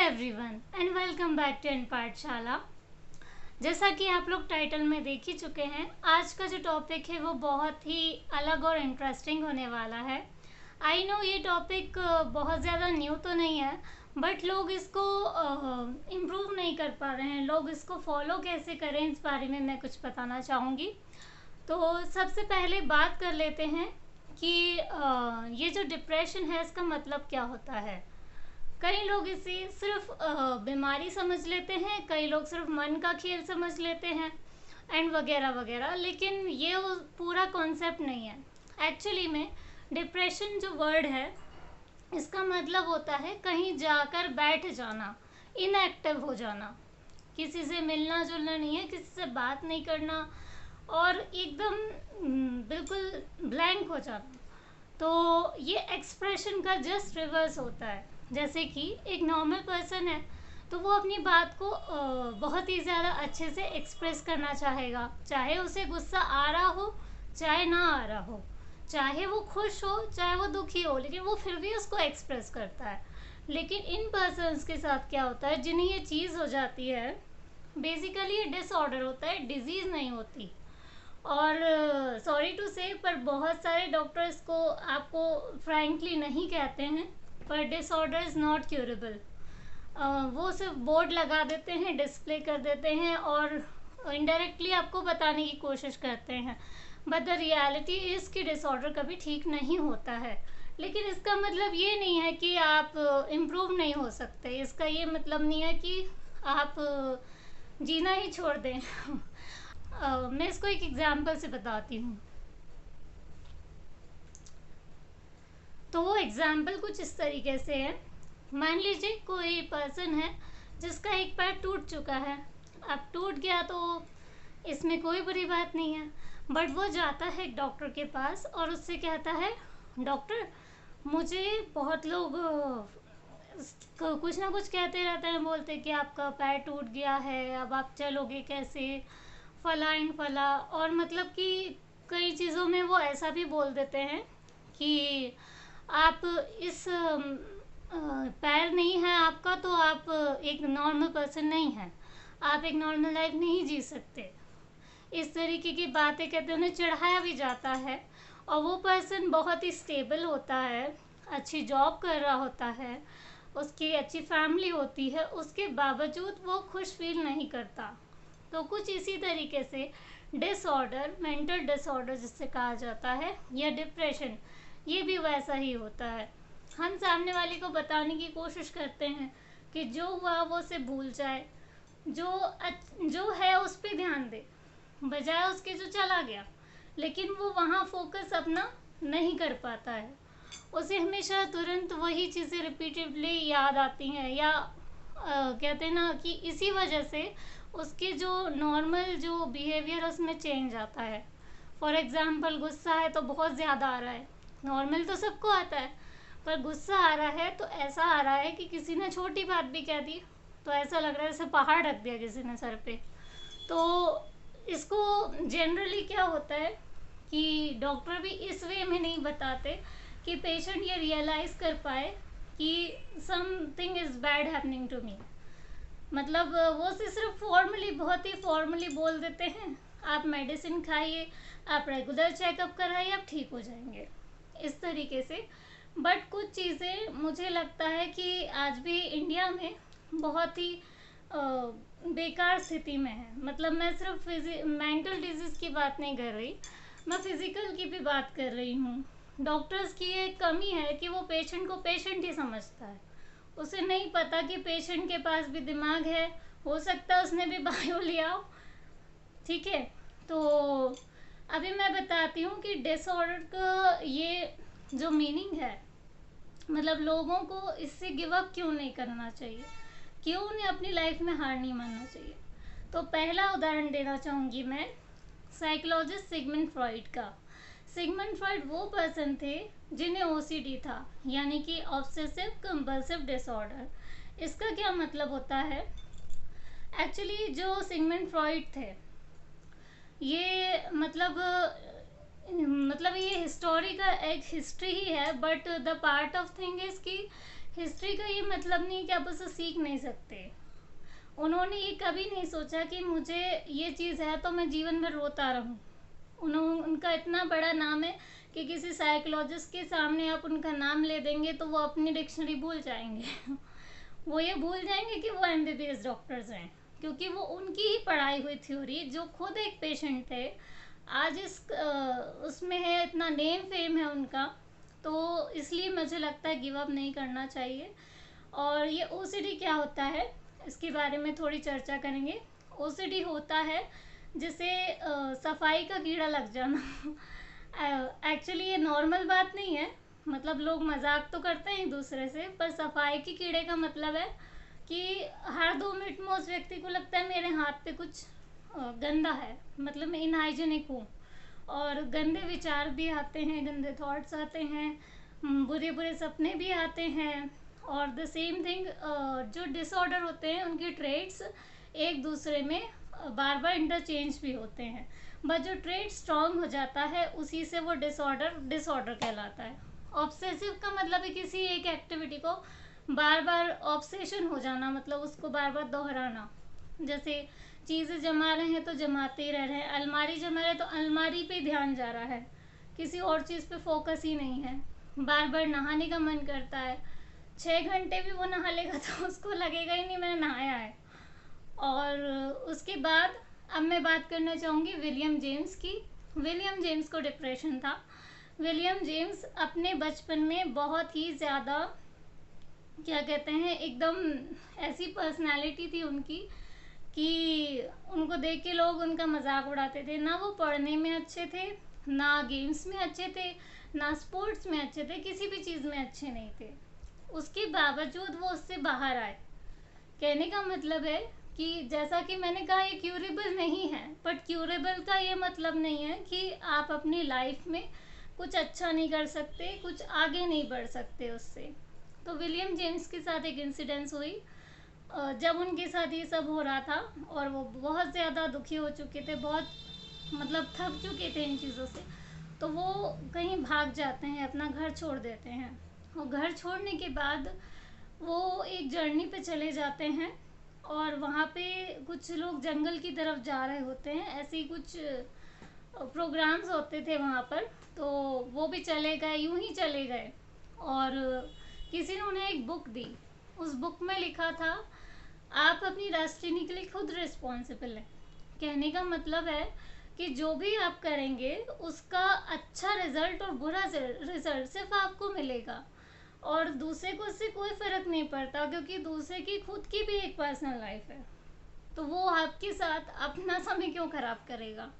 Everyone and welcome back to Pathshala. जैसा कि आप लोग टाइटल में देख ही चुके हैं, आज का जो टॉपिक है वो बहुत ही अलग और इंटरेस्टिंग होने वाला है। आई नो ये टॉपिक बहुत ज़्यादा न्यू तो नहीं है, बट लोग इसको इम्प्रूव नहीं कर पा रहे हैं। लोग इसको फॉलो कैसे करें, इस बारे में मैं कुछ बताना चाहूँगी। तो सबसे पहले बात कर लेते हैं कि ये जो डिप्रेशन है इसका मतलब क्या होता है। कई लोग इसे सिर्फ बीमारी समझ लेते हैं, कई लोग सिर्फ मन का खेल समझ लेते हैं एंड वगैरह वगैरह, लेकिन ये वो पूरा कॉन्सेप्ट नहीं है। एक्चुअली में डिप्रेशन जो वर्ड है इसका मतलब होता है कहीं जाकर बैठ जाना, इनएक्टिव हो जाना, किसी से मिलना जुलना नहीं है, किसी से बात नहीं करना और एकदम बिल्कुल ब्लैंक हो जाना। तो ये एक्सप्रेशन का जस्ट रिवर्स होता है। जैसे कि एक नॉर्मल पर्सन है तो वो अपनी बात को बहुत ही ज़्यादा अच्छे से एक्सप्रेस करना चाहेगा, चाहे उसे गुस्सा आ रहा हो चाहे ना आ रहा हो, चाहे वो खुश हो चाहे वो दुखी हो, लेकिन वो फिर भी उसको एक्सप्रेस करता है। लेकिन इन पर्सन्स के साथ क्या होता है, जिन्हें ये चीज़ हो जाती है, बेसिकली ये डिसऑर्डर होता है, डिजीज़ नहीं होती। और सॉरी टू से, पर बहुत सारे डॉक्टर्स को आपको फ्रैंकली नहीं कहते हैं, पर डिसऑर्डर इज़ नॉट क्यूरेबल। वो सिर्फ बोर्ड लगा देते हैं, डिस्प्ले कर देते हैं और इनडायरेक्टली आपको बताने की कोशिश करते हैं, बट द रियलिटी इज़ कि डिसऑर्डर कभी ठीक नहीं होता है। लेकिन इसका मतलब ये नहीं है कि आप इम्प्रूव नहीं हो सकते, इसका ये मतलब नहीं है कि आप जीना ही छोड़ दें। मैं इसको एक एग्जाम्पल से बताती हूँ। तो वो एग्जाम्पल कुछ इस तरीके से है। मान लीजिए कोई पर्सन है जिसका एक पैर टूट चुका है। अब टूट गया तो इसमें कोई बुरी बात नहीं है, बट वो जाता है एक डॉक्टर के पास और उससे कहता है, डॉक्टर मुझे बहुत लोग कुछ ना कुछ कहते रहते हैं, बोलते कि आपका पैर टूट गया है, अब आप चलोगे कैसे, फला इन फला। और मतलब कि कई चीज़ों में वो ऐसा भी बोल देते हैं कि आप इस पैर नहीं है आपका तो आप एक नॉर्मल पर्सन नहीं है, आप एक नॉर्मल लाइफ नहीं जी सकते। इस तरीके की बातें कहते उन्हें चढ़ाया भी जाता है। और वो पर्सन बहुत ही स्टेबल होता है, अच्छी जॉब कर रहा होता है, उसकी अच्छी फैमिली होती है, उसके बावजूद वो खुश फील नहीं करता। तो कुछ इसी तरीके से डिसऑर्डर, मेंटल डिसऑर्डर जिससे कहा जाता है, या डिप्रेशन, ये भी वैसा ही होता है। हम सामने वाले को बताने की कोशिश करते हैं कि जो हुआ वो उसे भूल जाए, जो है उस पर ध्यान दे, बजाय उसके जो चला गया। लेकिन वो वहाँ फोकस अपना नहीं कर पाता है, उसे हमेशा तुरंत वही चीज़ें रिपीटेडली याद आती हैं, या कहते हैं ना कि इसी वजह से उसके जो नॉर्मल जो बिहेवियर है उसमें चेंज आता है। फॉर एग्ज़ाम्पल गुस्सा है तो बहुत ज़्यादा आ रहा है, नॉर्मल तो सबको आता है, पर गुस्सा आ रहा है तो ऐसा आ रहा है कि किसी ने छोटी बात भी कह दी तो ऐसा लग रहा है जैसे पहाड़ रख दिया किसी ने सर पे। तो इसको जनरली क्या होता है कि डॉक्टर भी इस वे में नहीं बताते कि पेशेंट ये रियलाइज़ कर पाए कि something is bad happening to me. मतलब वो से सिर्फ फॉर्मली, बहुत ही फॉर्मली बोल देते हैं, आप मेडिसिन खाइए, आप रेगुलर चेकअप कराइए, आप ठीक हो जाएंगे, इस तरीके से। बट कुछ चीज़ें मुझे लगता है कि आज भी इंडिया में बहुत ही बेकार स्थिति में है। मतलब मैं सिर्फ मेंटल डिजीज़ की बात नहीं कर रही, मैं फिज़िकल की भी बात कर रही हूँ। डॉक्टर्स की एक कमी है कि वो पेशेंट को पेशेंट ही समझता है, उसे नहीं पता कि पेशेंट के पास भी दिमाग है, हो सकता है उसने भी बायो लिया हो। ठीक है, तो अभी मैं बताती हूँ कि डिसऑर्डर का ये जो मीनिंग है, मतलब लोगों को इससे गिव अप क्यों नहीं करना चाहिए, क्यों उन्हें अपनी लाइफ में हार नहीं मानना चाहिए। तो पहला उदाहरण देना चाहूँगी मैं साइकोलॉजिस्ट सिगमंड फ्रॉइड का। सिगमंड फ्रॉइड वो पर्सन थे जिन्हें ओसीडी था, यानी कि ऑब्सेसिव कंपल्सिव डिसऑर्डर। इसका क्या मतलब होता है, एक्चुअली जो सिगमंड फ्रॉइड थे ये मतलब ये हिस्टोरी का एक हिस्ट्री ही है, but the part of thing is कि हिस्ट्री का ये मतलब नहीं कि आप उसे सीख नहीं सकते। उन्होंने ये कभी नहीं सोचा कि मुझे ये चीज़ है तो मैं जीवन भर रोता रहूं। उनका इतना बड़ा नाम है कि किसी साइकोलॉजिस्ट के सामने आप उनका नाम ले देंगे तो वो अपनी डिक्शनरी भूल जाएंगे। वो ये भूल जाएंगे कि वो एमबीबीएस डॉक्टर्स हैं, क्योंकि वो उनकी ही पढ़ाई हुई थ्योरी, जो खुद एक पेशेंट थे, आज इस उसमें है, इतना नेम फेम है उनका। तो इसलिए मुझे लगता है गिव अप नहीं करना चाहिए। और ये ओसीडी क्या होता है, इसके बारे में थोड़ी चर्चा करेंगे। ओसीडी होता है जिसे सफाई का कीड़ा लग जाना। एक्चुअली ये नॉर्मल बात नहीं है, मतलब लोग मजाक तो करते हैं एक दूसरे से, पर सफाई के कीड़े का मतलब है कि हर 2 मिनट में उस व्यक्ति को लगता है मेरे हाथ पे कुछ गंदा है, मतलब मैं इनहाइजीनिक हूँ। और गंदे विचार भी आते हैं, गंदे थॉट्स आते हैं, बुरे बुरे सपने भी आते हैं। और द सेम थिंग, जो डिसऑर्डर होते हैं उनके ट्रेड्स एक दूसरे में बार बार इंटरचेंज भी होते हैं, बट जो ट्रेड स्ट्रांग हो जाता है उसी से वो डिसऑर्डर कहलाता है। ऑब्सेसिव का मतलब है किसी एक एक्टिविटी को बार बार ऑब्सेशन हो जाना, मतलब उसको बार बार दोहराना। जैसे चीज़ें जमा रहे हैं तो जमाते ही रह रहे हैं, अलमारी जमा रहे हैं तो अलमारी पे ध्यान जा रहा है, किसी और चीज़ पे फोकस ही नहीं है। बार बार नहाने का मन करता है, 6 घंटे भी वो नहा लेगा तो उसको लगेगा ही नहीं मैंने नहाया है। और उसके बाद अब मैं बात करना चाहूँगी विलियम जेम्स की। विलियम जेम्स को डिप्रेशन था। विलियम जेम्स अपने बचपन में बहुत ही ज़्यादा, क्या कहते हैं, एकदम ऐसी पर्सनालिटी थी उनकी कि उनको देख के लोग उनका मजाक उड़ाते थे। ना वो पढ़ने में अच्छे थे, ना गेम्स में अच्छे थे, ना स्पोर्ट्स में अच्छे थे, किसी भी चीज़ में अच्छे नहीं थे। उसके बावजूद वो उससे बाहर आए। कहने का मतलब है कि जैसा कि मैंने कहा ये क्यूरेबल नहीं है, बट क्यूरेबल का ये मतलब नहीं है कि आप अपनी लाइफ में कुछ अच्छा नहीं कर सकते, कुछ आगे नहीं बढ़ सकते उससे। तो विलियम जेम्स के साथ एक इंसिडेंस हुई जब उनके साथ ये सब हो रहा था, और वो बहुत ज़्यादा दुखी हो चुके थे, बहुत मतलब थक चुके थे इन चीज़ों से। तो वो कहीं भाग जाते हैं, अपना घर छोड़ देते हैं। और घर छोड़ने के बाद वो एक जर्नी पे चले जाते हैं, और वहाँ पे कुछ लोग जंगल की तरफ जा रहे होते हैं, ऐसे ही कुछ प्रोग्राम्स होते थे वहाँ पर। तो वो भी चले गए, यूं ही चले गए। और किसी ने उन्हें एक बुक दी। उस बुक में लिखा था आप अपनी डेस्टिनी के लिए खुद रिस्पॉन्सिबल हैं। कहने का मतलब है कि जो भी आप करेंगे उसका अच्छा रिजल्ट और बुरा रिजल्ट सिर्फ आपको मिलेगा, और दूसरे को उससे कोई फ़र्क नहीं पड़ता, क्योंकि दूसरे की खुद की भी एक पर्सनल लाइफ है। तो वो आपके साथ अपना समय क्यों ख़राब करेगा।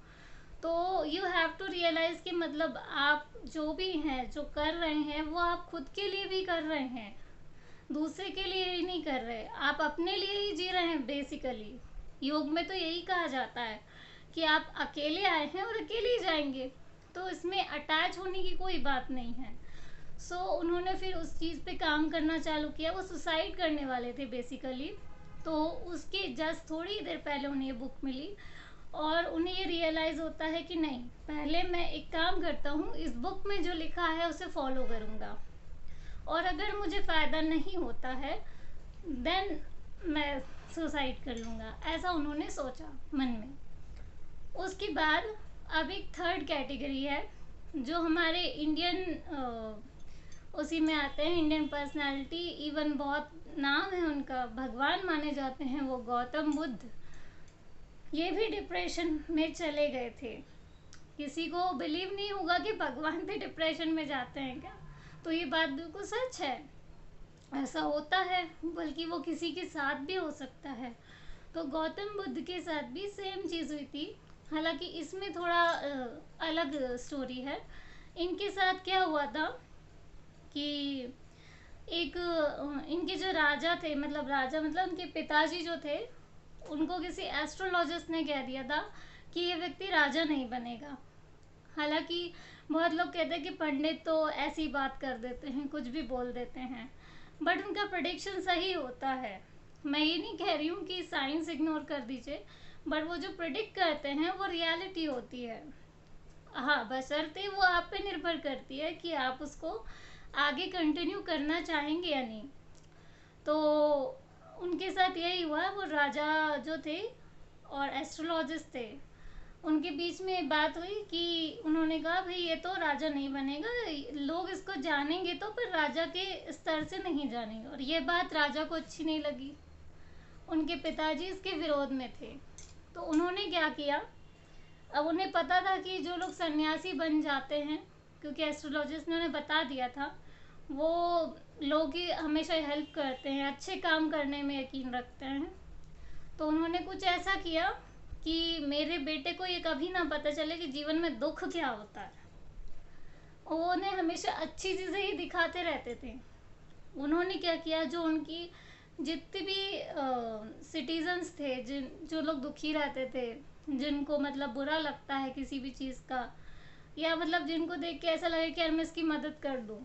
तो यू हैव टू रियलाइज़ कि मतलब आप जो भी हैं, जो कर रहे हैं, वो आप खुद के लिए भी कर रहे हैं, दूसरे के लिए ही नहीं कर रहे, आप अपने लिए ही जी रहे हैं बेसिकली। योग में तो यही कहा जाता है कि आप अकेले आए हैं और अकेले ही जाएंगे, तो इसमें अटैच होने की कोई बात नहीं है। उन्होंने फिर उस चीज़ पे काम करना चालू किया। वो सुसाइड करने वाले थे बेसिकली। तो उसके जस्ट थोड़ी देर पहले उन्हें ये बुक मिली, और उन्हें ये रियलाइज़ होता है कि नहीं, पहले मैं एक काम करता हूँ, इस बुक में जो लिखा है उसे फॉलो करूँगा, और अगर मुझे फ़ायदा नहीं होता है देन मैं सुसाइड कर लूँगा, ऐसा उन्होंने सोचा मन में। उसके बाद अब एक थर्ड कैटेगरी है जो हमारे इंडियन उसी में आते हैं, इंडियन पर्सनालिटी, इवन बहुत नाम है उनका, भगवान माने जाते हैं वो, गौतम बुद्ध। ये भी डिप्रेशन में चले गए थे। किसी को बिलीव नहीं होगा कि भगवान भी डिप्रेशन में जाते हैं क्या, तो ये बात बिल्कुल सच है, ऐसा होता है, बल्कि वो किसी के साथ भी हो सकता है। तो गौतम बुद्ध के साथ भी सेम चीज़ हुई थी, हालांकि इसमें थोड़ा अलग स्टोरी है। इनके साथ क्या हुआ था कि एक इनके जो राजा थे, मतलब राजा मतलब उनके पिताजी जो थे, उनको किसी एस्ट्रोलॉजिस्ट ने कह दिया था कि ये व्यक्ति राजा नहीं बनेगा। हालांकि बहुत लोग कहते हैं कि पंडित तो ऐसी बात कर देते हैं, कुछ भी बोल देते हैं, बट उनका प्रेडिक्शन सही होता है। मैं ये नहीं कह रही हूँ कि साइंस इग्नोर कर दीजिए, बट वो जो प्रेडिक्ट करते हैं वो रियलिटी होती है। हाँ, बशर्ते वो आप पे निर्भर करती है कि आप उसको आगे कंटिन्यू करना चाहेंगे या नहीं। तो उनके साथ यही हुआ, वो राजा जो थे और एस्ट्रोलॉजिस्ट थे, उनके बीच में एक बात हुई कि उन्होंने कहा भाई ये तो राजा नहीं बनेगा, लोग इसको जानेंगे तो पर राजा के स्तर से नहीं जानेंगे। और ये बात राजा को अच्छी नहीं लगी, उनके पिताजी इसके विरोध में थे। तो उन्होंने क्या किया, अब उन्हें पता था कि जो लोग सन्यासी बन जाते हैं, क्योंकि एस्ट्रोलॉजिस्ट ने उन्हें बता दिया था, वो लोग की हमेशा हेल्प करते हैं, अच्छे काम करने में यकीन रखते हैं। तो उन्होंने कुछ ऐसा किया कि मेरे बेटे को ये कभी ना पता चले कि जीवन में दुख क्या होता है। और वो उन्हें हमेशा अच्छी चीज़ें ही दिखाते रहते थे। उन्होंने क्या किया, जो उनकी जितने भी सिटीजन्स थे, जो लोग दुखी रहते थे, जिनको मतलब बुरा लगता है किसी भी चीज़ का, या मतलब जिनको देख के ऐसा लगे कि यार मैं इसकी मदद कर दूँ,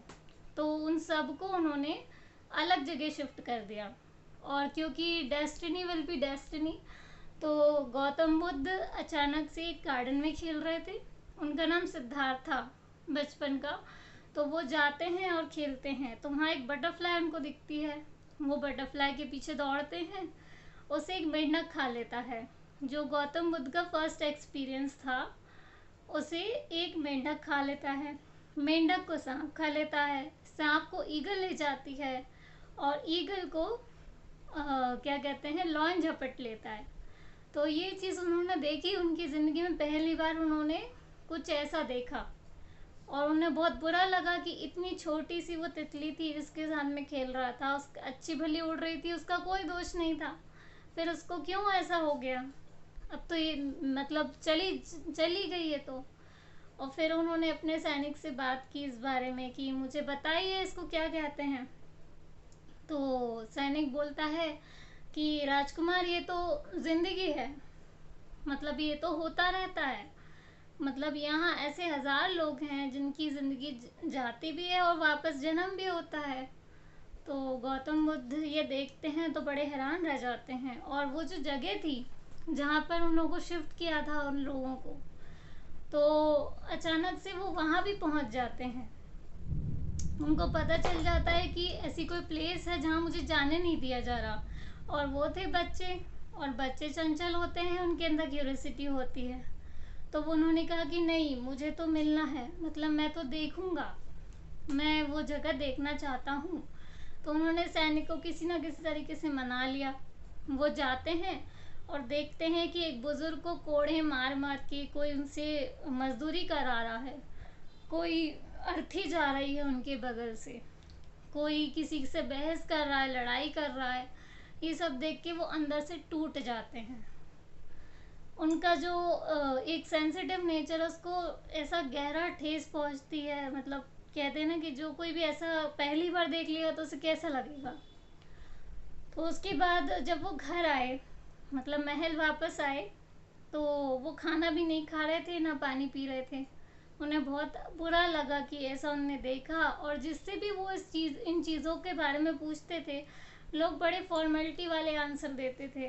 तो उन सब को उन्होंने अलग जगह शिफ्ट कर दिया। और क्योंकि डेस्टिनी विल बी डेस्टिनी, तो गौतम बुद्ध अचानक से एक गार्डन में खेल रहे थे, उनका नाम सिद्धार्थ था बचपन का। तो वो जाते हैं और खेलते हैं, तो वहाँ एक बटरफ्लाई उनको दिखती है, वो बटरफ्लाई के पीछे दौड़ते हैं, उसे एक मेंढक खा लेता है। जो गौतम बुद्ध का फर्स्ट एक्सपीरियंस था, उसे एक मेंढक खा लेता है, मेंढक को सांप खा लेता है, सांप को ईगल ले जाती है, और ईगल को क्या कहते हैं, लॉयन झपट लेता है। तो ये चीज़ उन्होंने देखी, उनकी ज़िंदगी में पहली बार उन्होंने कुछ ऐसा देखा, और उन्हें बहुत बुरा लगा कि इतनी छोटी सी वो तितली थी जिसके साथ में खेल रहा था, उस अच्छी भली उड़ रही थी, उसका कोई दोष नहीं था, फिर उसको क्यों ऐसा हो गया। अब तो ये मतलब चली गई है तो। और फिर उन्होंने अपने सैनिक से बात की इस बारे में कि मुझे बताइए इसको क्या कहते हैं। तो सैनिक बोलता है कि राजकुमार ये तो जिंदगी है, मतलब ये तो होता रहता है, मतलब यहाँ ऐसे 1000 लोग हैं जिनकी ज़िंदगी जाती भी है और वापस जन्म भी होता है। तो गौतम बुद्ध ये देखते हैं तो बड़े हैरान रह जाते हैं, और वो जो जगह थी जहाँ पर उन लोगों को शिफ्ट किया था उन लोगों को, तो अचानक से वो वहाँ भी पहुँच जाते हैं। उनको पता चल जाता है कि ऐसी कोई प्लेस है जहाँ मुझे जाने नहीं दिया जा रहा, और वो थे बच्चे, और बच्चे चंचल होते हैं, उनके अंदर क्यूरियोसिटी होती है। तो वो उन्होंने कहा कि नहीं, मुझे तो मिलना है, मतलब मैं तो देखूंगा, मैं वो जगह देखना चाहता हूँ। तो उन्होंने सैनिक को किसी ना किसी तरीके से मना लिया। वो जाते हैं और देखते हैं कि एक बुजुर्ग को कोड़े मार मार के कोई उनसे मजदूरी करा रहा है, कोई अर्थी जा रही है उनके बगल से, कोई किसी से बहस कर रहा है, लड़ाई कर रहा है। ये सब देख के वो अंदर से टूट जाते हैं। उनका जो एक सेंसिटिव नेचर, उसको ऐसा गहरा ठेस पहुंचती है, मतलब कहते हैं ना कि जो कोई भी ऐसा पहली बार देख लेगा तो उसे कैसा लगेगा। तो उसके बाद जब वो घर आए, मतलब महल वापस आए, तो वो खाना भी नहीं खा रहे थे ना पानी पी रहे थे। उन्हें बहुत बुरा लगा कि ऐसा उन्होंने देखा, और जिससे भी वो इन चीज़ों के बारे में पूछते थे, लोग बड़े फॉर्मेलिटी वाले आंसर देते थे,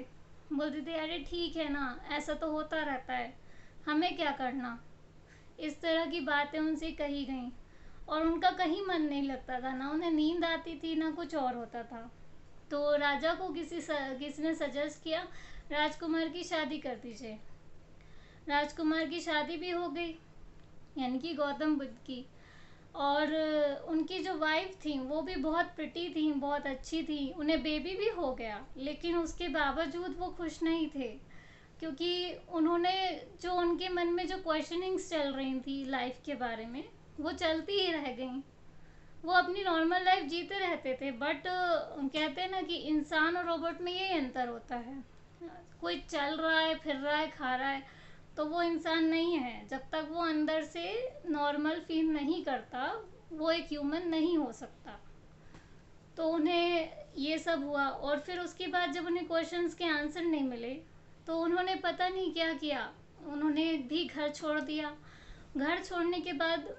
बोलते थे अरे ठीक है ना, ऐसा तो होता रहता है, हमें क्या करना। इस तरह की बातें उनसे कही गई, और उनका कहीं मन नहीं लगता था, ना उन्हें नींद आती थी ना कुछ और होता था। तो राजा को किसी ने सजेस्ट किया, राजकुमार की शादी कर दीजिए। राजकुमार की शादी भी हो गई, यानी कि गौतम बुद्ध की। और उनकी जो वाइफ थी वो भी बहुत प्रिटी थी, बहुत अच्छी थी, उन्हें बेबी भी हो गया, लेकिन उसके बावजूद वो खुश नहीं थे, क्योंकि उन्होंने जो उनके मन में जो क्वेश्चनिंग्स चल रही थी लाइफ के बारे में, वो चलती ही रह गई। वो अपनी नॉर्मल लाइफ जीते रहते थे, बट कहते हैं ना कि इंसान और रोबोट में ये अंतर होता है, कोई चल रहा है, फिर रहा है, खा रहा है, तो वो इंसान नहीं है। जब तक वो अंदर से नॉर्मल फील नहीं करता, वो एक ह्यूमन नहीं हो सकता। तो उन्हें ये सब हुआ, और फिर उसके बाद जब उन्हें क्वेश्चंस के आंसर नहीं मिले, तो उन्होंने पता नहीं क्या किया, उन्होंने भी घर छोड़ दिया। घर छोड़ने के बाद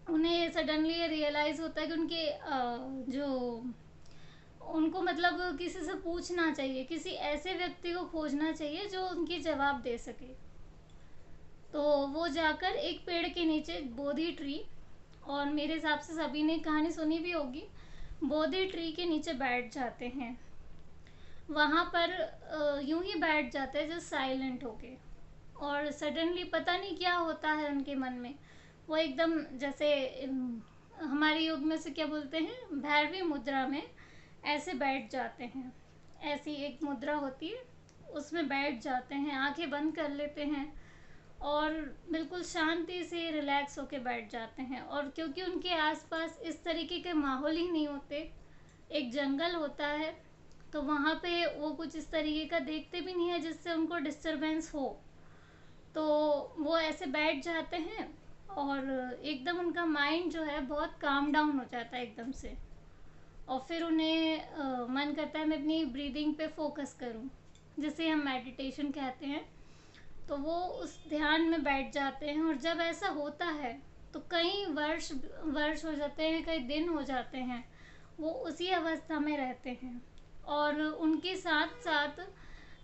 उन्हें सडनली ये रियलाइज़ होता है कि उनके जो उनको मतलब किसी से पूछना चाहिए, किसी ऐसे व्यक्ति को खोजना चाहिए जो उनकी जवाब दे सके। तो वो जाकर एक पेड़ के नीचे, बोधि ट्री, और मेरे हिसाब से सभी ने कहानी सुनी भी होगी, बोधि ट्री के नीचे बैठ जाते हैं। वहाँ पर यूं ही बैठ जाते हैं जस्ट साइलेंट होके, और सडनली पता नहीं क्या होता है उनके मन में, वो एकदम जैसे हमारे योग में से क्या बोलते हैं, भैरवी मुद्रा में ऐसे बैठ जाते हैं। ऐसी एक मुद्रा होती है, उसमें बैठ जाते हैं, आंखें बंद कर लेते हैं और बिल्कुल शांति से रिलैक्स होके बैठ जाते हैं। और क्योंकि उनके आसपास इस तरीके के माहौल ही नहीं होते, एक जंगल होता है, तो वहाँ पे वो कुछ इस तरीके का देखते भी नहीं है जिससे उनको डिस्टरबेंस हो, तो वो ऐसे बैठ जाते हैं और एकदम उनका माइंड जो है बहुत काम डाउन हो जाता है एकदम से। और फिर उन्हें मन करता है मैं अपनी ब्रीदिंग पे फोकस करूं, जिसे हम मेडिटेशन कहते हैं। तो वो उस ध्यान में बैठ जाते हैं, और जब ऐसा होता है तो कई वर्ष हो जाते हैं, कई दिन हो जाते हैं, वो उसी अवस्था में रहते हैं। और उनके साथ साथ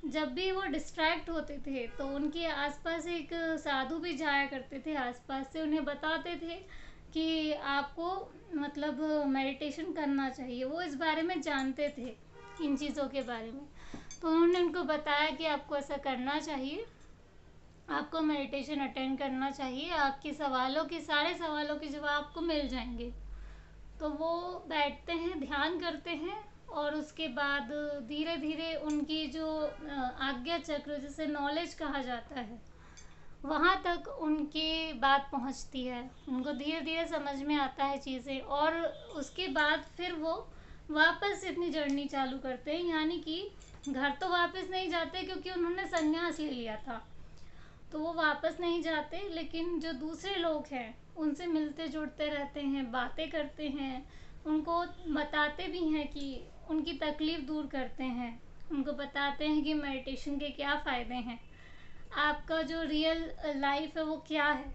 जब भी वो डिस्ट्रैक्ट होते थे तो उनके आसपास एक साधु भी जाया करते थे आसपास से, उन्हें बताते थे कि आपको मतलब मेडिटेशन करना चाहिए। वो इस बारे में जानते थे, इन चीज़ों के बारे में। तो उन्होंने उनको बताया कि आपको ऐसा करना चाहिए, आपको मेडिटेशन अटेंड करना चाहिए, आपके सवालों के सारे सवालों के जवाब आपको मिल जाएंगे। तो वो बैठते हैं, ध्यान करते हैं, और उसके बाद धीरे धीरे उनकी जो आज्ञा चक्र, जिसे नॉलेज कहा जाता है, वहाँ तक उनकी बात पहुँचती है। उनको धीरे धीरे समझ में आता है चीज़ें, और उसके बाद फिर वो वापस अपनी जर्नी चालू करते हैं। यानी कि घर तो वापस नहीं जाते क्योंकि उन्होंने संन्यास ले लिया था, तो वो वापस नहीं जाते, लेकिन जो दूसरे लोग हैं उनसे मिलते जुड़ते रहते हैं, बातें करते हैं, उनको बताते भी हैं कि उनकी तकलीफ़ दूर करते हैं, उनको बताते हैं कि मेडिटेशन के क्या फ़ायदे हैं, आपका जो रियल लाइफ है वो क्या है।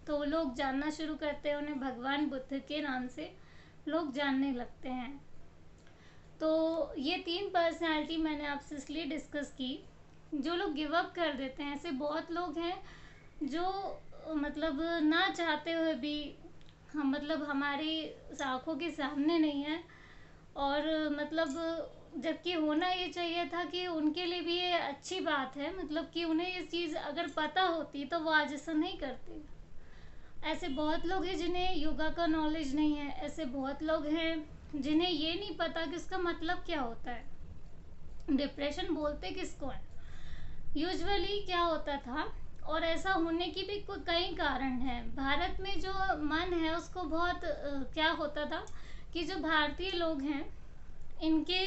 तो लोग जानना शुरू करते हैं, उन्हें भगवान बुद्ध के नाम से लोग जानने लगते हैं। तो ये 3 पर्सनालिटी मैंने आपसे इसलिए डिस्कस की। जो लोग गिव अप कर देते हैं, ऐसे बहुत लोग हैं जो मतलब ना चाहते हुए भी हम मतलब हमारी आँखों के सामने नहीं है, और मतलब जबकि होना ये चाहिए था कि उनके लिए भी ये अच्छी बात है, मतलब कि उन्हें ये चीज़ अगर पता होती तो वो आज ऐसा नहीं करते। ऐसे बहुत लोग हैं जिन्हें योगा का नॉलेज नहीं है, ऐसे बहुत लोग हैं जिन्हें ये नहीं पता कि उसका मतलब क्या होता है, डिप्रेशन बोलते किसको है। यूजुअली क्या होता था, और ऐसा होने की भी कई कारण हैं। भारत में जो मन है उसको बहुत क्या होता था कि जो भारतीय लोग हैं इनके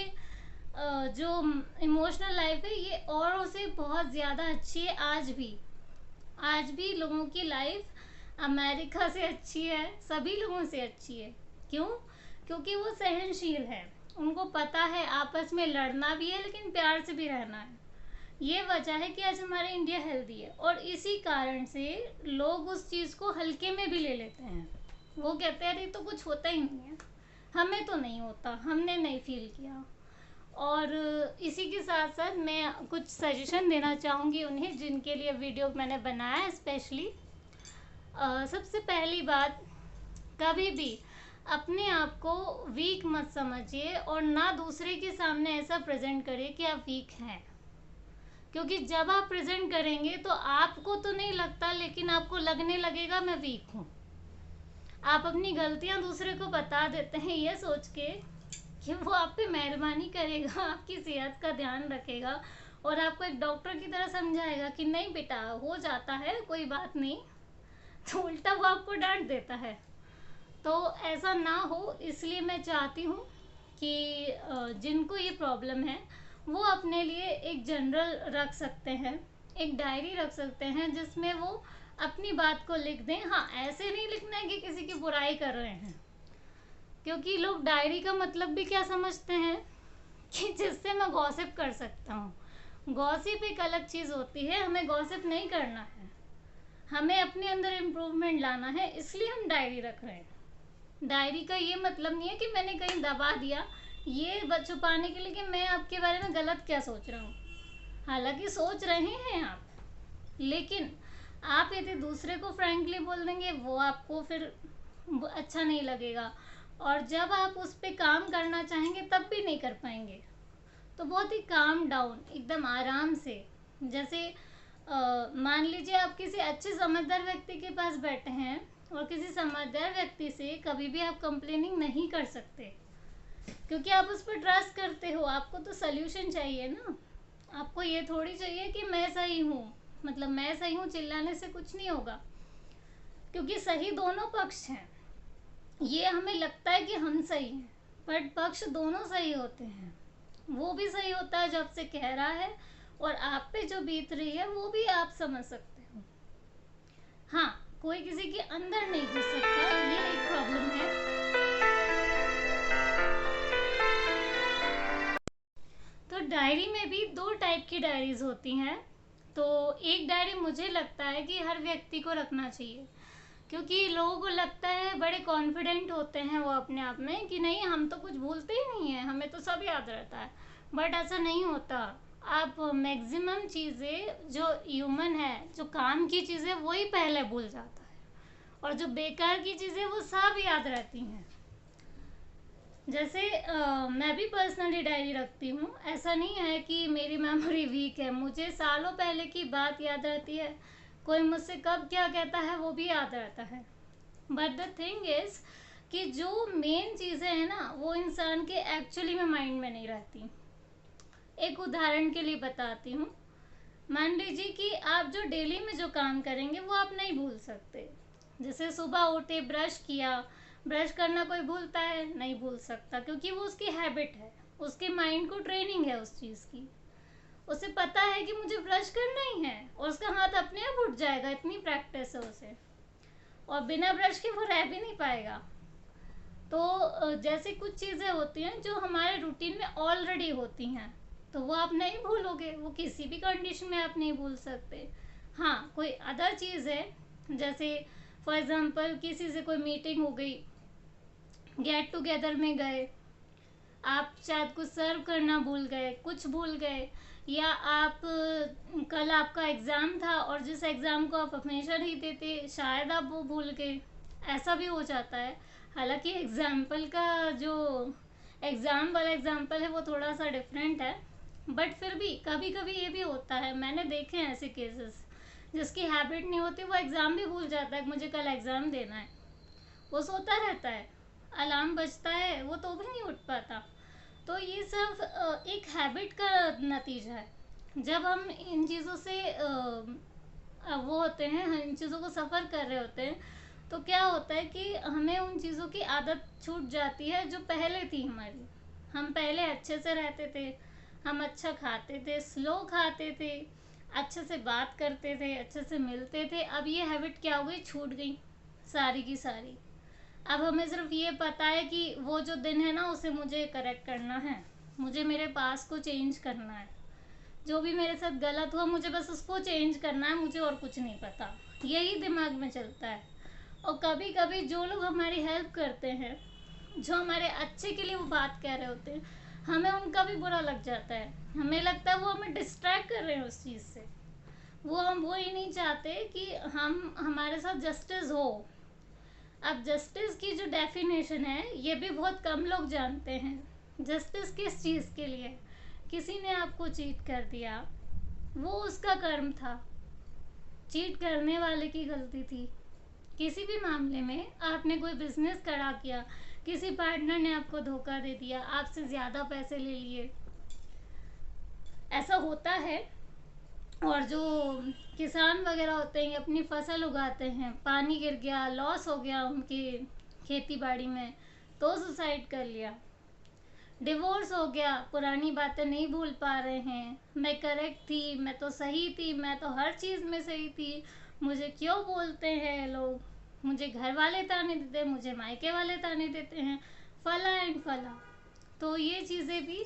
जो इमोशनल लाइफ है ये औरों से बहुत ज़्यादा अच्छी है। आज भी लोगों की लाइफ अमेरिका से अच्छी है, सभी लोगों से अच्छी है। क्यों? क्योंकि वो सहनशील है, उनको पता है आपस में लड़ना भी है लेकिन प्यार से भी रहना है। ये वजह है कि आज हमारा इंडिया हेल्दी है, और इसी कारण से लोग उस चीज़ को हल्के में भी ले लेते हैं। वो कहते हैं अरे तो कुछ होता ही नहीं है, हमें तो नहीं होता, हमने नहीं फील किया। और इसी के साथ साथ मैं कुछ सजेशन देना चाहूँगी उन्हें जिनके लिए वीडियो मैंने बनाया है स्पेशली। सबसे पहली बात, कभी भी अपने आप को वीक मत समझिए, और ना दूसरे के सामने ऐसा प्रेजेंट करिए कि आप वीक हैं। क्योंकि जब आप प्रेजेंट करेंगे तो आपको तो नहीं लगता, लेकिन आपको लगने लगेगा मैं वीक हूँ। आप अपनी गलतियाँ दूसरे को बता देते हैं ये सोच के कि वो आप पे मेहरबानी करेगा, आपकी सेहत का ध्यान रखेगा, और आपको एक डॉक्टर की तरह समझाएगा कि नहीं बेटा हो जाता है, कोई बात नहीं। तो उल्टा वो आपको डांट देता है। तो ऐसा ना हो, इसलिए मैं चाहती हूँ कि जिनको ये प्रॉब्लम है वो अपने लिए एक जर्नल रख सकते हैं, एक डायरी रख सकते हैं, जिसमें वो अपनी बात को लिख दें। हाँ, ऐसे नहीं लिखना है कि किसी की बुराई कर रहे हैं, क्योंकि लोग डायरी का मतलब भी क्या समझते हैं कि जिससे मैं गॉसिप कर सकता हूँ। गॉसिप एक अलग चीज़ होती है, हमें गॉसिप नहीं करना है, हमें अपने अंदर इम्प्रूवमेंट लाना है, इसलिए हम डायरी रख रहे हैं। डायरी का ये मतलब नहीं है कि मैंने कहीं दबा दिया ये छुपाने के लिए कि मैं आपके बारे में गलत क्या सोच रहा हूँ। हालांकि सोच रहे हैं आप, लेकिन आप यदि दूसरे को फ्रैंकली बोल देंगे वो आपको फिर अच्छा नहीं लगेगा। और जब आप उस पे काम करना चाहेंगे तब भी नहीं कर पाएंगे। तो बहुत ही काम डाउन, एकदम आराम से, जैसे मान लीजिए आप किसी अच्छे समझदार व्यक्ति के पास बैठे हैं और किसी समझदार व्यक्ति से कभी भी आप कंप्लेनिंग नहीं कर सकते, क्योंकि आप उस पर ट्रस्ट करते हो। आपको तो सल्यूशन चाहिए ना, आपको ये थोड़ी चाहिए कि मैं सही हूँ, मतलब मैं सही हूँ चिल्लाने से कुछ नहीं होगा, क्योंकि सही दोनों पक्ष हैं। ये हमें लगता है कि हम सही हैं, बट पक्ष दोनों सही होते हैं। वो भी सही होता है जब से कह रहा है, और आप पे जो बीत रही है वो भी आप समझ सकते हो। हाँ, कोई किसी के अंदर नहीं घुस सकता, ये एक प्रॉब्लम है। तो डायरी में भी 2 टाइप की डायरीज होती हैं। तो एक डायरी मुझे लगता है कि हर व्यक्ति को रखना चाहिए, क्योंकि लोगों को लगता है, बड़े कॉन्फिडेंट होते हैं वो अपने आप में कि नहीं हम तो कुछ भूलते ही नहीं है, हमें तो सब याद रहता है। बट ऐसा नहीं होता। आप मैक्सिमम चीज़ें जो ह्यूमन है, जो काम की चीज़ें वही पहले भूल जाता है, और जो बेकार की चीज़ें वो सब याद रहती हैं। जैसे मैं भी पर्सनली डायरी रखती हूँ। ऐसा नहीं है कि मेरी मेमोरी वीक है, मुझे सालों पहले की बात याद रहती है, कोई मुझसे कब क्या कहता है वो भी याद रहता है। बट द थिंग इज कि जो मेन चीज़ें हैं ना, वो इंसान के एक्चुअली में माइंड में नहीं रहती। एक उदाहरण के लिए बताती हूँ। मान लीजिए कि आप जो डेली में जो काम करेंगे वो आप नहीं भूल सकते। जैसे सुबह उठे, ब्रश किया, ब्रश करना कोई भूलता है? नहीं भूल सकता, क्योंकि वो उसकी हैबिट है, उसके माइंड को ट्रेनिंग है उस चीज़ की। उसे पता है कि मुझे ब्रश करना ही है, और उसका हाथ अपने आप उठ जाएगा, इतनी प्रैक्टिस है उसे, और बिना ब्रश के वो रह भी नहीं पाएगा। तो जैसे कुछ चीज़ें होती हैं जो हमारे रूटीन में ऑलरेडी होती हैं, तो वो आप नहीं भूलोगे, वो किसी भी कंडीशन में आप नहीं भूल सकते। हाँ, कोई अदर चीज़ है, जैसे फॉर एग्जांपल किसी से कोई मीटिंग हो गई, गेट टुगेदर में गए, आप शायद कुछ सर्व करना भूल गए, कुछ भूल गए, या आप कल आपका एग्ज़ाम था और जिस एग्ज़ाम को आप हमेशा नहीं देते, शायद आप वो भूल गए, ऐसा भी हो जाता है। हालांकि एग्ज़ाम्पल का जो एग्ज़ाम वाला एग्ज़ाम्पल है वो थोड़ा सा डिफरेंट है, बट फिर भी कभी कभी ये भी होता है, मैंने देखे हैं ऐसे केसेस, जिसकी हैबिट नहीं होती वो एग्ज़ाम भी भूल जाता है, मुझे कल एग्ज़ाम देना है, वो सोता रहता है, अलार्म बजता है वो तो भी नहीं उठ पाता। तो ये सब एक हैबिट का नतीजा है। जब हम इन चीज़ों से वो होते हैं, इन चीज़ों को सफ़र कर रहे होते हैं, तो क्या होता है कि हमें उन चीज़ों की आदत छूट जाती है जो पहले थी हमारी। हम पहले अच्छे से रहते थे, हम अच्छा खाते थे, स्लो खाते थे, अच्छे से बात करते थे, अच्छे से मिलते थे। अब ये हैबिट क्या हो गई, छूट गई सारी की सारी। अब हमें सिर्फ ये पता है कि वो जो दिन है ना उसे मुझे करेक्ट करना है, मुझे मेरे पास को चेंज करना है, जो भी मेरे साथ गलत हुआ मुझे बस उसको चेंज करना है, मुझे और कुछ नहीं पता, यही दिमाग में चलता है। और कभी कभी जो लोग हमारी हेल्प करते हैं, जो हमारे अच्छे के लिए वो बात कह रहे होते हैं, हमें उनका भी बुरा लग जाता है, हमें लगता है वो हमें डिस्ट्रैक्ट कर रहे हैं उस चीज़ से, हम वो ही नहीं चाहते कि हम हमारे साथ जस्टिस हो। अब जस्टिस की जो डेफिनेशन है ये भी बहुत कम लोग जानते हैं। जस्टिस किस चीज़ के लिए? किसी ने आपको चीट कर दिया, वो उसका कर्म था, चीट करने वाले की गलती थी। किसी भी मामले में आपने कोई बिजनेस खड़ा किया, किसी पार्टनर ने आपको धोखा दे दिया, आपसे ज़्यादा पैसे ले लिए, ऐसा होता है। और जो किसान वगैरह होते हैं अपनी फसल उगाते हैं, पानी गिर गया, लॉस हो गया उनकी खेती बाड़ी में, तो सुसाइड कर लिया। डिवोर्स हो गया, पुरानी बातें नहीं भूल पा रहे हैं, मैं करेक्ट थी, मैं तो सही थी, मैं तो हर चीज़ में सही थी, मुझे क्यों बोलते हैं लोग, मुझे घर वाले ताने देते हैं, मुझे मायके वाले ताने देते हैं, फला एंड फला। तो ये चीज़ें भी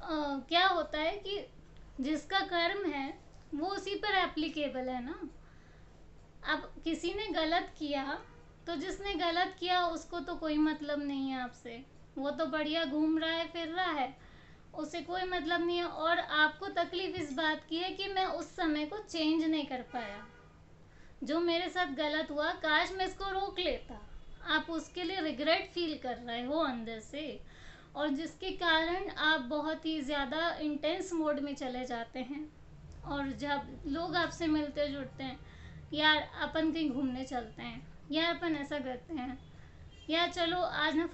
क्या होता है कि जिसका कर्म है वो उसी पर एप्लीकेबल है ना। अब किसी ने गलत किया, तो जिसने गलत किया उसको तो कोई मतलब नहीं है आपसे, वो तो बढ़िया घूम रहा है, फिर रहा है, उसे कोई मतलब नहीं है। और आपको तकलीफ इस बात की है कि मैं उस समय को चेंज नहीं कर पाया, जो मेरे साथ गलत हुआ काश मैं इसको रोक लेता, आप उसके लिए रिग्रेट फील कर रहे हो अंदर से, और जिसके कारण आप बहुत ही ज़्यादा इंटेंस मोड में चले जाते हैं। और जब लोग आपसे मिलते जुड़ते हैं, यार अपन कहीं घूमने चलते हैं, यार अपन ऐसा करते हैं, यार चलो आज ना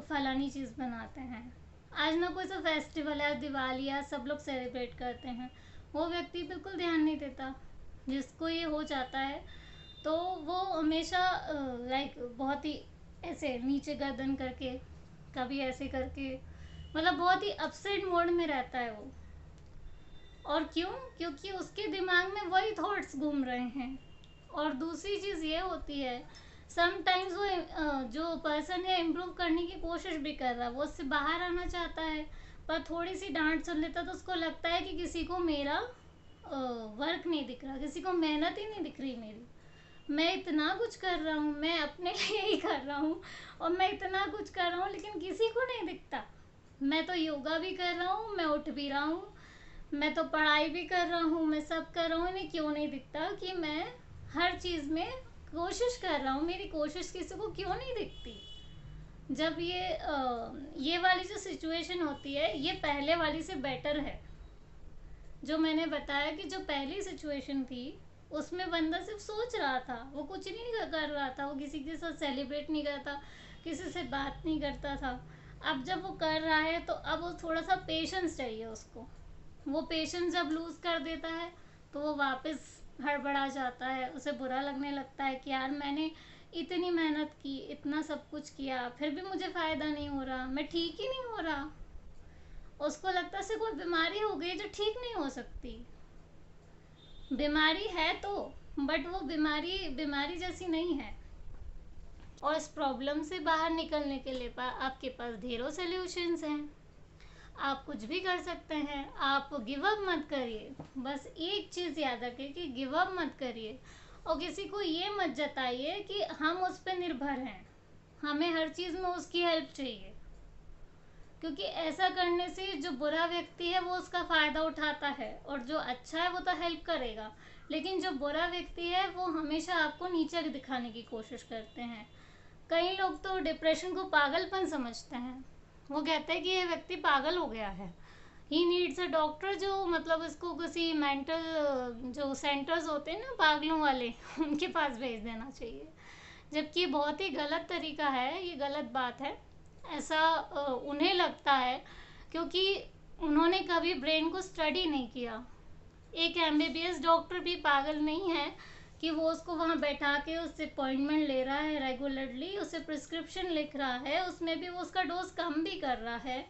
फलानी चीज़ बनाते हैं, आज ना कोई सा फेस्टिवल है, दिवाली है, सब लोग सेलिब्रेट करते हैं, वो व्यक्ति बिल्कुल ध्यान नहीं देता। जिसको ये हो जाता है तो वो हमेशा लाइक बहुत ही ऐसे नीचे गर्दन करके, कभी ऐसे करके, मतलब बहुत ही अपसेट मोड में रहता है वो। और क्यों? क्योंकि उसके दिमाग में वही थॉट्स घूम रहे हैं। और दूसरी चीज़ ये होती है, समटाइम्स वो जो पर्सन है इम्प्रूव करने की कोशिश भी कर रहा है, वो उससे बाहर आना चाहता है, पर थोड़ी सी डांट सुन लेता तो उसको लगता है कि किसी को मेरा वर्क नहीं दिख रहा, किसी को मेहनत ही नहीं दिख रही मेरी। मैं इतना कुछ कर रहा हूँ, मैं अपने लिए ही कर रहा हूँ, और मैं इतना कुछ कर रहा हूँ लेकिन किसी को नहीं दिखता। मैं तो योगा भी कर रहा हूँ, मैं उठ भी रहा हूँ, मैं तो पढ़ाई भी कर रहा हूँ, मैं सब कर रहा हूँ, इन्हें क्यों नहीं दिखता कि मैं हर चीज़ में कोशिश कर रहा हूँ, मेरी कोशिश किसी को क्यों नहीं दिखती। जब ये वाली जो सिचुएशन होती है, ये पहले वाली से बेटर है। जो मैंने बताया कि जो पहली सिचुएशन थी उसमें बंदा सिर्फ सोच रहा था, वो कुछ नहीं कर रहा था, वो किसी के साथ सेलिब्रेट नहीं करता, किसी से बात नहीं करता था। अब जब वो कर रहा है तो अब वो थोड़ा सा पेशेंस चाहिए उसको। वो पेशेंस जब लूज कर देता है तो वो वापस हड़बड़ा जाता है, उसे बुरा लगने लगता है कि यार मैंने इतनी मेहनत की, इतना सब कुछ किया, फिर भी मुझे फ़ायदा नहीं हो रहा, मैं ठीक ही नहीं हो रहा। उसको लगता है कोई बीमारी हो गई जो ठीक नहीं हो सकती। बीमारी है तो, बट वो बीमारी बीमारी जैसी नहीं है। और इस प्रॉब्लम से बाहर निकलने के लिए आपके पास ढेरों सॉल्यूशंस हैं। आप कुछ भी कर सकते हैं, आप गिव अप मत करिए। बस एक चीज़ याद रखिए कि गिव अप मत करिए, और किसी को ये मत जताइए कि हम उस पर निर्भर हैं, हमें हर चीज़ में उसकी हेल्प चाहिए। क्योंकि ऐसा करने से जो बुरा व्यक्ति है वो उसका फ़ायदा उठाता है, और जो अच्छा है वो तो हेल्प करेगा, लेकिन जो बुरा व्यक्ति है वो हमेशा आपको नीचे दिखाने की कोशिश करते हैं। कई लोग तो डिप्रेशन को पागलपन समझते हैं। वो कहते हैं कि ये व्यक्ति पागल हो गया है, ही नीड्स अ डॉक्टर, जो मतलब इसको किसी मेंटल जो सेंटर्स होते हैं ना पागलों वाले उनके पास भेज देना चाहिए। जबकि बहुत ही गलत तरीका है, ये गलत बात है। ऐसा उन्हें लगता है क्योंकि उन्होंने कभी ब्रेन को स्टडी नहीं किया। एक एमबीबीएस डॉक्टर भी पागल नहीं है कि वो उसको वहाँ बैठा के उससे अपॉइंटमेंट ले रहा है रेगुलरली, उसे प्रिस्क्रिप्शन लिख रहा है, उसमें भी वो उसका डोज कम भी कर रहा है।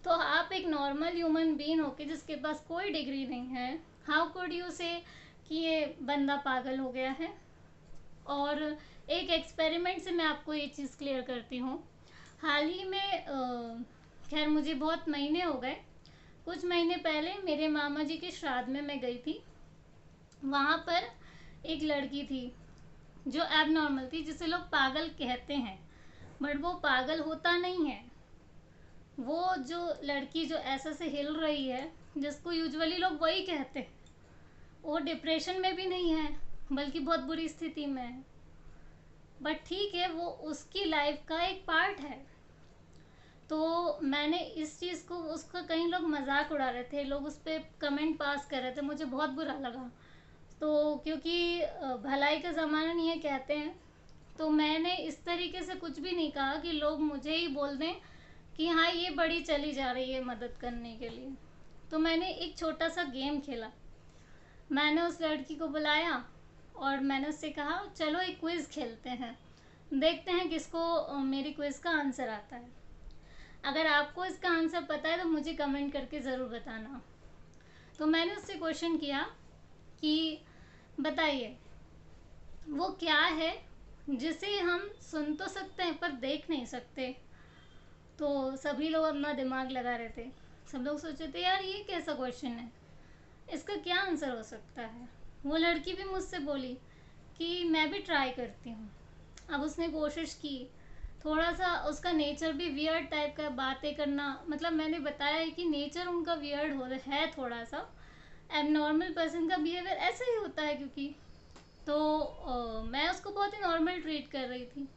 तो आप एक नॉर्मल ह्यूमन बीइंग होके जिसके पास कोई डिग्री नहीं है, हाउ कुड यू से कि ये बंदा पागल हो गया है। और एक एक्सपेरिमेंट से मैं आपको ये चीज़ क्लियर करती हूँ। हाल ही में खैर मुझे बहुत महीने हो गए, कुछ महीने पहले मेरे मामा जी के श्राद्ध में मैं गई थी। वहाँ पर एक लड़की थी जो एबनॉर्मल थी, जिसे लोग पागल कहते हैं, बट वो पागल होता नहीं है। वो जो लड़की जो ऐसा से हिल रही है, जिसको यूजुअली लोग वही कहते हैं, वो डिप्रेशन में भी नहीं है, बल्कि बहुत बुरी स्थिति में है। बट ठीक है, वो उसकी लाइफ का एक पार्ट है। तो मैंने इस चीज़ को, उसका कई लोग मजाक उड़ा रहे थे, लोग उस पर कमेंट पास कर रहे थे, मुझे बहुत बुरा लगा। तो क्योंकि भलाई का ज़माना नहीं है कहते हैं, तो मैंने इस तरीके से कुछ भी नहीं कहा कि लोग मुझे ही बोल दें कि हाँ ये बड़ी चली जा रही है मदद करने के लिए। तो मैंने एक छोटा सा गेम खेला। मैंने उस लड़की को बुलाया और मैंने उससे कहा चलो एक क्विज़ खेलते हैं, देखते हैं किसको मेरी क्विज़ का आंसर आता है। अगर आपको इसका आंसर पता है तो मुझे कमेंट करके ज़रूर बताना। तो मैंने उससे क्वेश्चन किया कि बताइए वो क्या है जिसे हम सुन तो सकते हैं पर देख नहीं सकते। तो सभी लोग अपना दिमाग लगा रहे थे, सब लोग सोचे थे यार ये कैसा क्वेश्चन है, इसका क्या आंसर हो सकता है। वो लड़की भी मुझसे बोली कि मैं भी ट्राई करती हूँ। अब उसने कोशिश की, थोड़ा सा उसका नेचर भी वियर्ड टाइप का, बातें करना, मतलब मैंने बताया है कि नेचर उनका वियर्ड हो है थोड़ा सा, एबनॉर्मल पर्सन का बिहेवियर ऐसा ही होता है। क्योंकि तो मैं उसको बहुत ही नॉर्मल ट्रीट कर रही थी,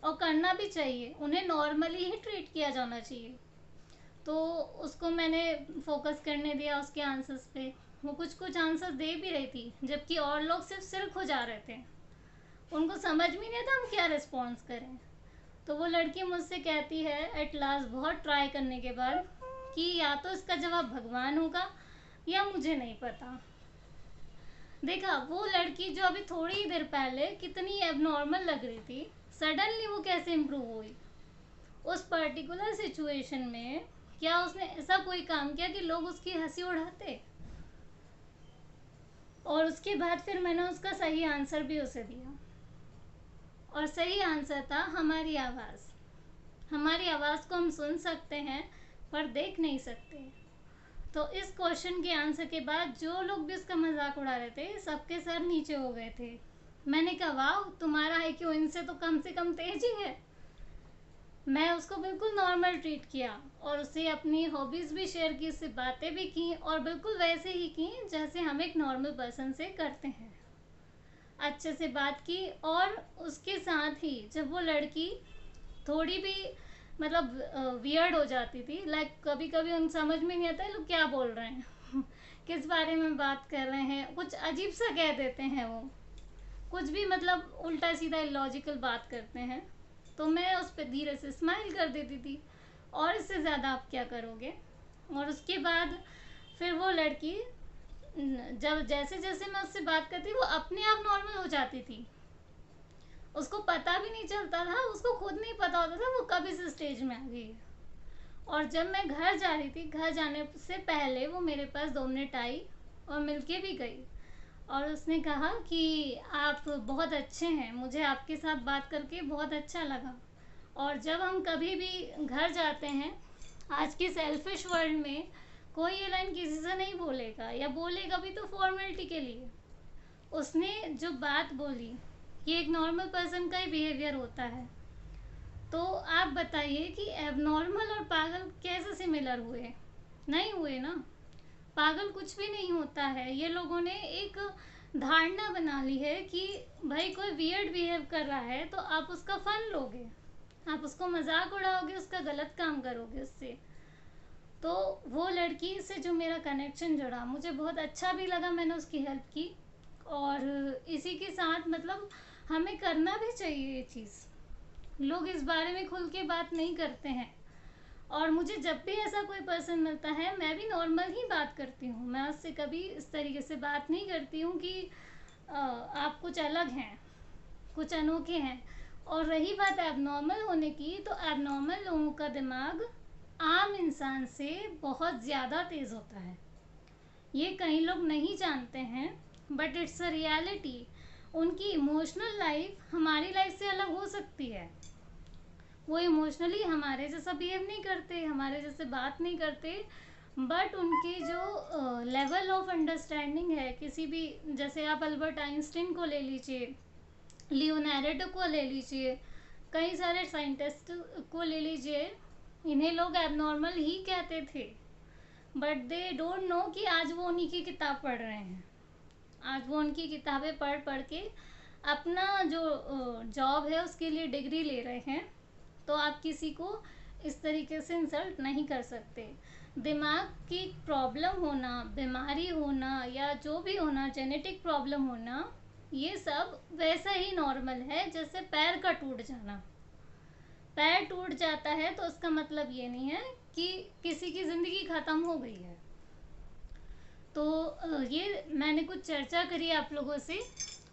और करना भी चाहिए, उन्हें नॉर्मली ही ट्रीट किया जाना चाहिए। तो उसको मैंने फोकस करने दिया उसके आंसर्स पे। वो कुछ कुछ आंसर दे भी रही थी, जबकि और लोग सिर्फ सिर खो जा रहे थे, उनको समझ भी नहीं था हम क्या रिस्पॉन्स करें। तो वो लड़की मुझसे कहती है एट लास्ट, बहुत ट्राई करने के बाद, कि या तो इसका जवाब भगवान होगा या मुझे नहीं पता। देखा, वो लड़की जो अभी थोड़ी ही देर पहले कितनी एबनॉर्मल लग रही थी, सडनली वो कैसे इम्प्रूव हुई उस पर्टिकुलर सिचुएशन में। क्या उसने ऐसा कोई काम किया कि लोग उसकी हंसी उड़ाते? और उसके बाद फिर मैंने उसका सही आंसर भी उसे दिया, और सही आंसर था हमारी आवाज़। हमारी आवाज़ को हम सुन सकते हैं पर देख नहीं सकते। तो इस क्वेश्चन के आंसर के बाद जो लोग भी उसका मजाक उड़ा रहे थे, सबके सर नीचे हो गए थे। मैंने कहा वाह, तुम्हारा IQ इनसे तो कम से कम तेज ही है। मैं उसको बिल्कुल नॉर्मल ट्रीट किया और उससे अपनी हॉबीज़ भी शेयर की, उससे बातें भी की, और बिल्कुल वैसे ही की जैसे हम एक नॉर्मल पर्सन से करते हैं। अच्छे से बात की, और उसके साथ ही जब वो लड़की थोड़ी भी मतलब वियर्ड हो जाती थी, लाइक कभी कभी उन समझ में नहीं आता लोग क्या बोल रहे हैं किस बारे में बात कर रहे हैं, कुछ अजीब सा कह देते हैं, वो कुछ भी मतलब उल्टा सीधा इलॉजिकल बात करते हैं, तो मैं उस पर धीरे से स्माइल कर देती थी, और इससे ज़्यादा आप क्या करोगे। और उसके बाद फिर वो लड़की, जब जैसे जैसे मैं उससे बात करती, वो अपने आप नॉर्मल हो जाती थी। उसको पता भी नहीं चलता था, उसको खुद नहीं पता होता था वो कब इस स्टेज में आ गई है। और जब मैं घर जा रही थी, घर जाने से पहले वो मेरे पास 2 मिनट आई और मिलके भी गई, और उसने कहा कि आप बहुत अच्छे हैं, मुझे आपके साथ बात करके बहुत अच्छा लगा। और जब हम कभी भी घर जाते हैं, आज की सेल्फिश वर्ल्ड में कोई ये लाइन किसी से नहीं बोलेगा, या बोलेगा भी तो फॉर्मेलिटी के लिए। उसने जो बात बोली, ये एक नॉर्मल पर्सन का ही बिहेवियर होता है। तो आप बताइए कि एबनॉर्मल और पागल कैसे सिमिलर हुए? नहीं हुए ना। पागल कुछ भी नहीं होता है। ये लोगों ने एक धारणा बना ली है कि भाई कोई वियर्ड बिहेव कर रहा है तो आप उसका फन लोगे, आप उसको मजाक उड़ाओगे, उसका गलत काम करोगे उससे। तो वो लड़की से जो मेरा कनेक्शन जुड़ा, मुझे बहुत अच्छा भी लगा, मैंने उसकी हेल्प की। और इसी के साथ मतलब हमें करना भी चाहिए ये चीज़। लोग इस बारे में खुल के बात नहीं करते हैं, और मुझे जब भी ऐसा कोई पर्सन मिलता है, मैं भी नॉर्मल ही बात करती हूँ। मैं उससे कभी इस तरीके से बात नहीं करती हूँ कि आप कुछ अलग हैं, कुछ अनोखे हैं। और रही बात एबनॉर्मल होने की, तो एबनॉर्मल लोगों का दिमाग आम इंसान से बहुत ज़्यादा तेज़ होता है। ये कई लोग नहीं जानते हैं, बट इट्स अ रियलिटी। उनकी इमोशनल लाइफ हमारी लाइफ से अलग हो सकती है। वो इमोशनली हमारे जैसा बिहेव नहीं करते, हमारे जैसे बात नहीं करते, बट उनके जो लेवल ऑफ अंडरस्टैंडिंग है किसी भी, जैसे आप अल्बर्ट आइंस्टीन को ले लीजिए, लियोनार्डो को ले लीजिए, कई सारे साइंटिस्ट को ले लीजिए, इन्हें लोग एबनॉर्मल ही कहते थे, बट दे डोंट नो कि आज वो उन्हीं की किताब पढ़ रहे हैं। आज वो उनकी किताबें पढ़ पढ़ के अपना जो जॉब है उसके लिए डिग्री ले रहे हैं। तो आप किसी को इस तरीके से इंसल्ट नहीं कर सकते। दिमाग की प्रॉब्लम होना, बीमारी होना, या जो भी होना, जेनेटिक प्रॉब्लम होना, ये सब वैसा ही नॉर्मल है जैसे पैर का टूट जाना। पैर टूट जाता है तो उसका मतलब ये नहीं है कि किसी की ज़िंदगी ख़त्म हो गई है। तो ये मैंने कुछ चर्चा करी आप लोगों से,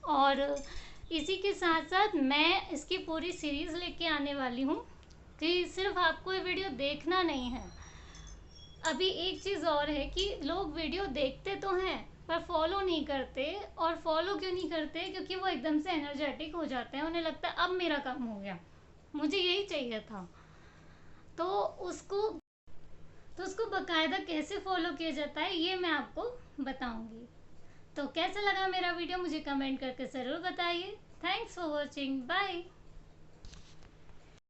और इसी के साथ साथ मैं इसकी पूरी सीरीज़ लेके आने वाली हूँ कि सिर्फ आपको ये वीडियो देखना नहीं है। अभी एक चीज़ और है कि लोग वीडियो देखते तो हैं पर फॉलो नहीं करते। और फॉलो क्यों नहीं करते? क्योंकि वो एकदम से एनर्जेटिक हो जाते हैं, उन्हें लगता है अब मेरा काम हो गया, मुझे यही चाहिए था। तो उसको बाकायदा कैसे फॉलो किया जाता है ये मैं आपको बताऊंगी। तो कैसा लगा मेरा वीडियो मुझे कमेंट करके ज़रूर बताइए। Thanks for watching, bye.